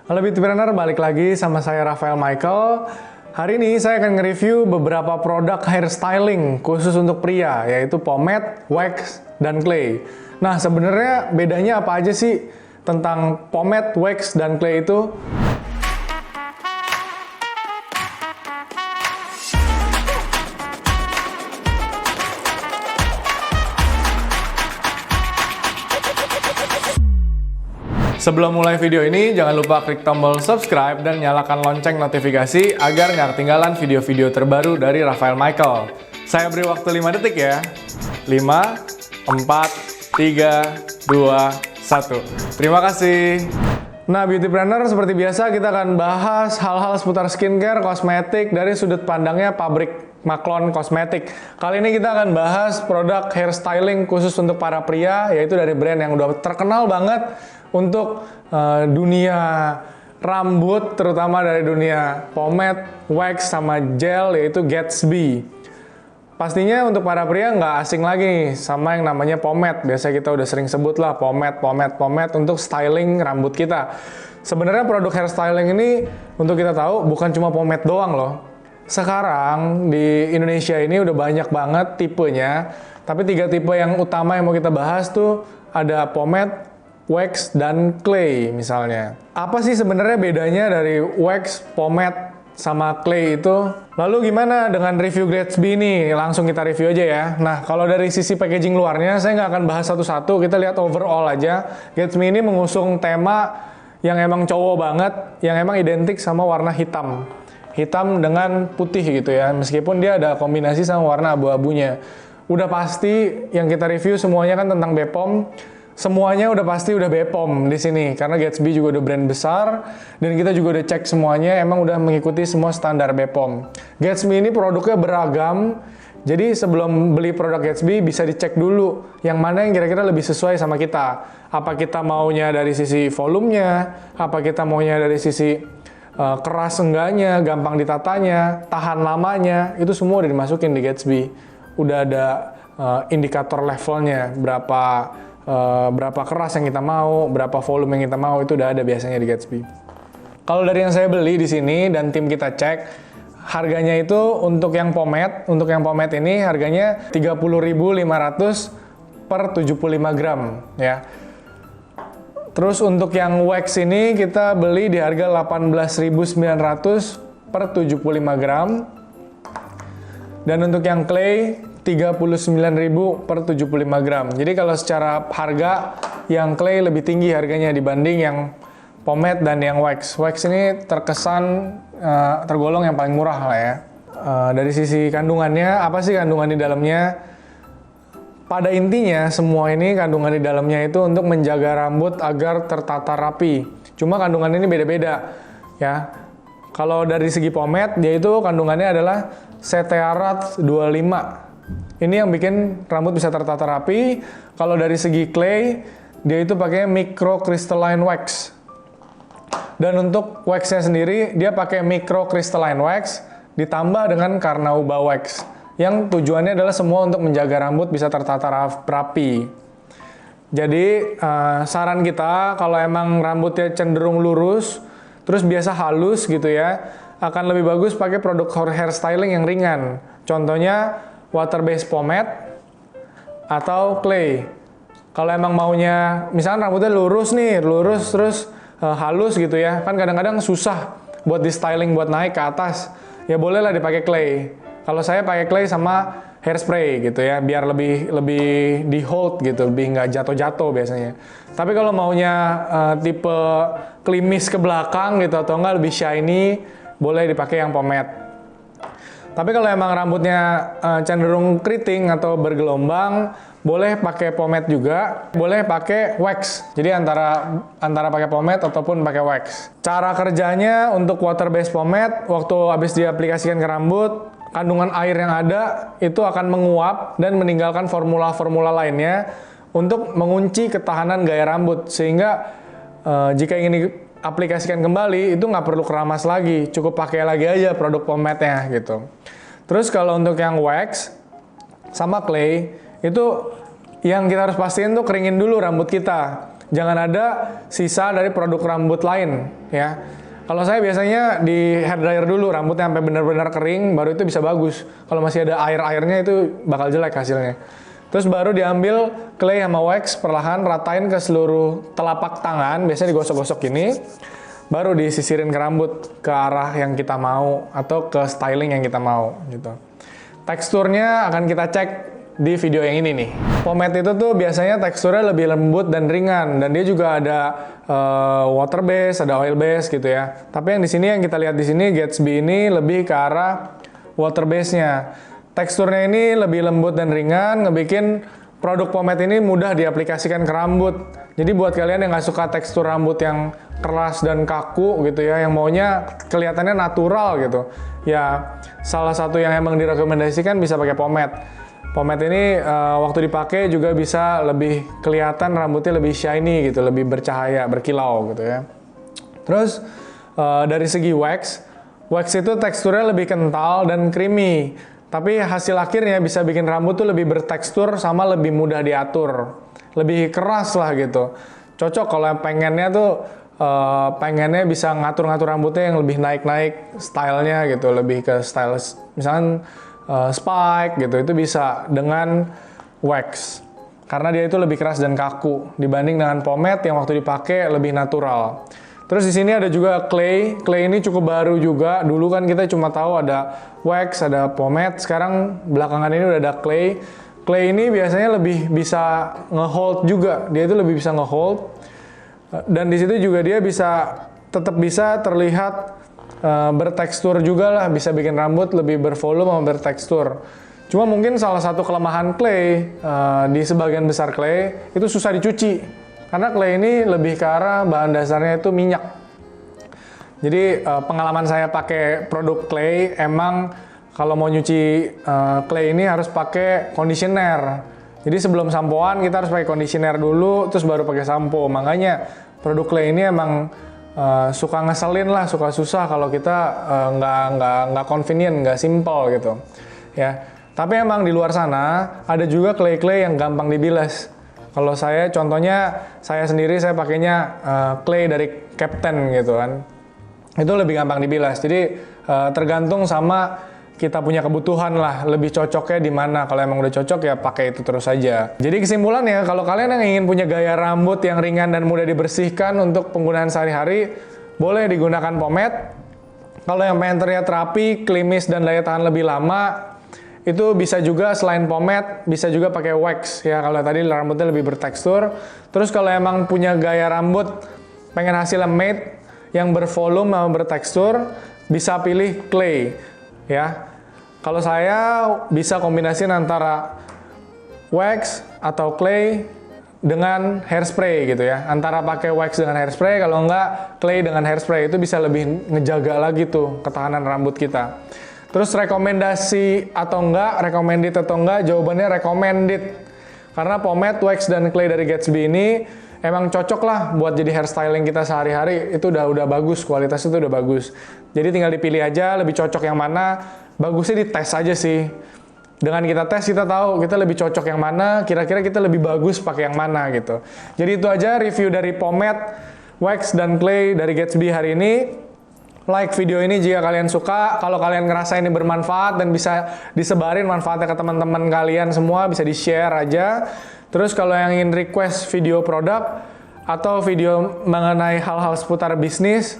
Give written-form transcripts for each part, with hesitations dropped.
Halo Beautypreneur, balik lagi sama saya Rafael Michael. Hari ini saya akan nge-review beberapa produk hairstyling khusus untuk pria, yaitu pomade, wax, dan clay. Nah, sebenarnya bedanya apa aja sih tentang pomade, wax, dan clay itu? Sebelum mulai video ini, jangan lupa klik tombol subscribe dan nyalakan lonceng notifikasi agar nggak ketinggalan video-video terbaru dari Rafael Michael. Saya beri waktu 5 detik ya. 5, 4, 3, 2, 1. Terima kasih. Nah, Beautypreneur, seperti biasa kita akan bahas hal-hal seputar skincare, kosmetik dari sudut pandangnya pabrik Maklon Kosmetik. Kali ini kita akan bahas produk hairstyling khusus untuk para pria, yaitu dari brand yang udah terkenal banget untuk dunia rambut, terutama dari dunia pomade, wax, sama gel, yaitu Gatsby. Pastinya untuk para pria nggak asing lagi sama yang namanya pomade. Biasa kita udah sering sebut lah pomade untuk styling rambut kita. Sebenarnya produk hairstyling ini untuk kita tahu bukan cuma pomade doang loh. Sekarang di Indonesia ini udah banyak banget tipenya, tapi 3 tipe yang utama yang mau kita bahas tuh ada pomade, wax, dan clay misalnya. Apa sih sebenarnya bedanya dari wax, pomade, sama clay itu? Lalu gimana dengan review Gatsby ini? Langsung kita review aja ya. Nah, kalau dari sisi packaging luarnya, saya nggak akan bahas satu-satu, kita lihat overall aja. Gatsby ini mengusung tema yang emang cowok banget, yang emang identik sama warna hitam. Hitam dengan putih gitu ya, meskipun dia ada kombinasi sama warna abu-abunya. Udah pasti yang kita review semuanya kan tentang Bepom. Semuanya udah pasti udah Bepom di sini karena Gatsby juga udah brand besar dan kita juga udah cek semuanya emang udah mengikuti semua standar Bepom. Gatsby ini produknya beragam. Jadi sebelum beli produk Gatsby bisa dicek dulu yang mana yang kira-kira lebih sesuai sama kita. Apa kita maunya dari sisi volumenya, apa kita maunya dari sisi keras enggaknya, gampang ditatanya, tahan lamanya, itu semua udah dimasukin di Gatsby. Udah ada indikator levelnya, berapa keras yang kita mau, berapa volume yang kita mau, itu udah ada biasanya di Gatsby. Kalau dari yang saya beli di sini dan tim kita cek, harganya itu untuk yang pomade ini harganya 30.500 per 75 gram ya. Terus untuk yang wax ini kita beli di harga 18.900 per 75 gram. Dan untuk yang clay 39.000 per 75 gram. Jadi kalau secara harga yang clay lebih tinggi harganya dibanding yang pomade dan yang wax. Wax ini terkesan tergolong yang paling murah lah ya. Dari sisi kandungannya, apa sih kandungan di dalamnya? Pada intinya semua ini kandungan di dalamnya itu untuk menjaga rambut agar tertata rapi. Cuma kandungan ini beda-beda ya. Kalau dari segi pomade dia itu kandungannya adalah Cetearat 25. Ini yang bikin rambut bisa tertata rapi. Kalau dari segi clay, dia itu pakai microcrystalline wax. Dan untuk waxnya sendiri, dia pakai microcrystalline wax ditambah dengan Carnauba wax. Yang tujuannya adalah semua untuk menjaga rambut bisa tertata rapi. Jadi saran kita kalau emang rambutnya cenderung lurus, terus biasa halus gitu ya, akan lebih bagus pakai produk hairstyling yang ringan. Contohnya water based pomade atau clay. Kalau emang maunya, misalkan rambutnya lurus terus halus gitu ya, kan kadang-kadang susah buat di styling buat naik ke atas, ya bolehlah dipakai clay. Kalau saya pakai clay sama hairspray gitu ya, biar lebih di hold gitu, lebih nggak jatuh-jatuh biasanya. Tapi kalau maunya tipe klimis ke belakang gitu atau enggak lebih shiny, boleh dipakai yang pomade. Tapi kalau emang rambutnya cenderung keriting atau bergelombang, boleh pakai pomade juga, boleh pakai wax. Jadi antara pakai pomade ataupun pakai wax. Cara kerjanya untuk water based pomade, waktu habis diaplikasikan ke rambut, kandungan air yang ada itu akan menguap dan meninggalkan formula-formula lainnya untuk mengunci ketahanan gaya rambut. Sehingga jika ingin diaplikasikan kembali, itu nggak perlu keramas lagi, cukup pakai lagi aja produk pomade-nya gitu. Terus kalau untuk yang wax sama clay, itu yang kita harus pastiin tuh keringin dulu rambut kita. jangan ada sisa dari produk rambut lain ya. Kalau saya biasanya di hair dryer dulu rambutnya sampai benar-benar kering, baru itu bisa bagus. Kalau masih ada air-airnya itu bakal jelek hasilnya. Terus baru diambil clay sama wax, perlahan ratain ke seluruh telapak tangan, biasanya digosok-gosok gini. Baru disisirin ke rambut ke arah yang kita mau atau ke styling yang kita mau gitu. Teksturnya akan kita cek di video yang ini nih. Pomade itu tuh biasanya teksturnya lebih lembut dan ringan, dan dia juga ada water base, ada oil base gitu ya. Tapi yang di sini yang kita lihat di sini Gatsby ini lebih ke arah water base-nya. Teksturnya ini lebih lembut dan ringan, ngebikin produk pomade ini mudah diaplikasikan ke rambut. Jadi buat kalian yang nggak suka tekstur rambut yang keras dan kaku gitu ya, yang maunya kelihatannya natural gitu, ya salah satu yang emang direkomendasikan bisa pakai pomade. Pomade ini waktu dipakai juga bisa lebih kelihatan rambutnya lebih shiny gitu, lebih bercahaya, berkilau gitu ya. Terus dari segi wax itu teksturnya lebih kental dan creamy. Tapi hasil akhirnya bisa bikin rambut tuh lebih bertekstur sama lebih mudah diatur. Lebih keras lah gitu. Cocok kalau pengennya tuh pengennya bisa ngatur-ngatur rambutnya yang lebih naik-naik stylenya gitu, lebih ke style misalkan spike gitu, itu bisa dengan wax karena dia itu lebih keras dan kaku dibanding dengan pomade yang waktu dipakai lebih natural. Terus di sini ada juga clay. Clay ini cukup baru juga. Dulu kan kita cuma tahu ada wax, ada pomade. Sekarang belakangan ini udah ada clay. Clay ini biasanya lebih bisa nge-hold juga. Dia itu lebih bisa nge-hold. Dan di situ juga dia tetap bisa terlihat bertekstur juga lah, bisa bikin rambut lebih bervolume sama bertekstur. Cuma mungkin salah satu kelemahan clay di sebagian besar clay itu susah dicuci. Karena clay ini lebih ke arah bahan dasarnya itu minyak. Jadi pengalaman saya pakai produk clay, emang kalau mau nyuci clay ini harus pakai conditioner. Jadi sebelum sampoan kita harus pakai conditioner dulu, terus baru pakai sampo. Makanya produk clay ini emang suka ngeselin lah, suka susah kalau kita nggak convenient, nggak simple gitu ya. Tapi emang di luar sana ada juga clay yang gampang dibilas. Kalau saya contohnya saya sendiri saya pakainya clay dari Captain gitu kan, itu lebih gampang dibilas. Jadi tergantung sama kita punya kebutuhan lah, lebih cocoknya di mana. Kalau emang udah cocok ya pakai itu terus saja. Jadi kesimpulannya, kalau kalian yang ingin punya gaya rambut yang ringan dan mudah dibersihkan untuk penggunaan sehari-hari, boleh digunakan pomade. Kalau yang pengen terlihat rapi, klimis, dan daya tahan lebih lama, itu bisa juga selain pomade, bisa juga pakai wax ya. Kalau tadi rambutnya lebih bertekstur. Terus kalau emang punya gaya rambut, pengen hasilnya matte yang bervolume sama bertekstur, bisa pilih clay ya. Kalau saya bisa kombinasiin antara wax atau clay dengan hairspray gitu ya. Antara pakai wax dengan hairspray, kalau enggak clay dengan hairspray, itu bisa lebih ngejaga lagi tuh ketahanan rambut kita. Terus rekomendasi atau enggak, recommended atau enggak, jawabannya recommended. Karena pomade, wax, dan clay dari Gatsby ini emang cocok lah buat jadi hairstyling kita sehari-hari. Itu udah bagus, kualitasnya itu udah bagus. Jadi tinggal dipilih aja lebih cocok yang mana. Bagusnya dites aja sih. Dengan kita tes, kita tahu kita lebih cocok yang mana, kira-kira kita lebih bagus pakai yang mana gitu. Jadi itu aja review dari pomade, wax, dan clay dari Gatsby hari ini. Like video ini jika kalian suka. Kalau kalian ngerasa ini bermanfaat dan bisa disebarin manfaatnya ke teman-teman kalian semua, bisa di-share aja. Terus kalau yang ingin request video produk atau video mengenai hal-hal seputar bisnis,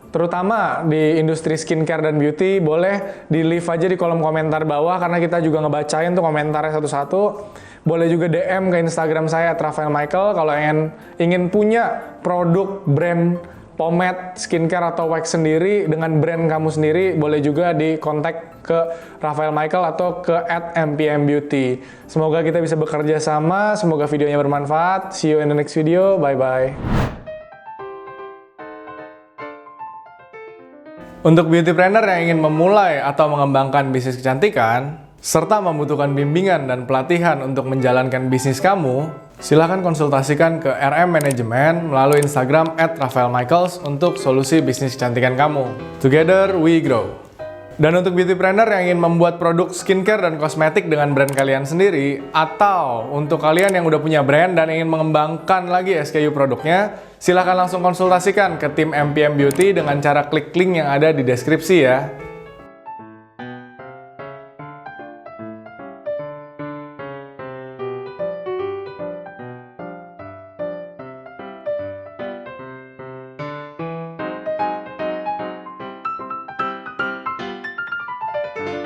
terutama di industri skincare dan beauty, boleh di leave aja di kolom komentar bawah, karena kita juga ngebacain tuh komentarnya satu-satu. Boleh juga DM ke Instagram saya @rafaelmichael kalau ingin punya produk brand pomade, skincare, atau wax sendiri dengan brand kamu sendiri, boleh juga di kontak ke Rafael Michael atau ke @mpmbeauty. Semoga kita bisa bekerja sama, semoga videonya bermanfaat. See you in the next video, bye-bye. Untuk beautypreneur yang ingin memulai atau mengembangkan bisnis kecantikan, serta membutuhkan bimbingan dan pelatihan untuk menjalankan bisnis kamu, silakan konsultasikan ke RM Management melalui Instagram @rafaelmichaels untuk solusi bisnis kecantikan kamu. Together we grow. Dan untuk beautypreneur yang ingin membuat produk skincare dan kosmetik dengan brand kalian sendiri, atau untuk kalian yang udah punya brand dan ingin mengembangkan lagi SKU produknya, silahkan langsung konsultasikan ke tim MPM Beauty dengan cara klik link yang ada di deskripsi ya.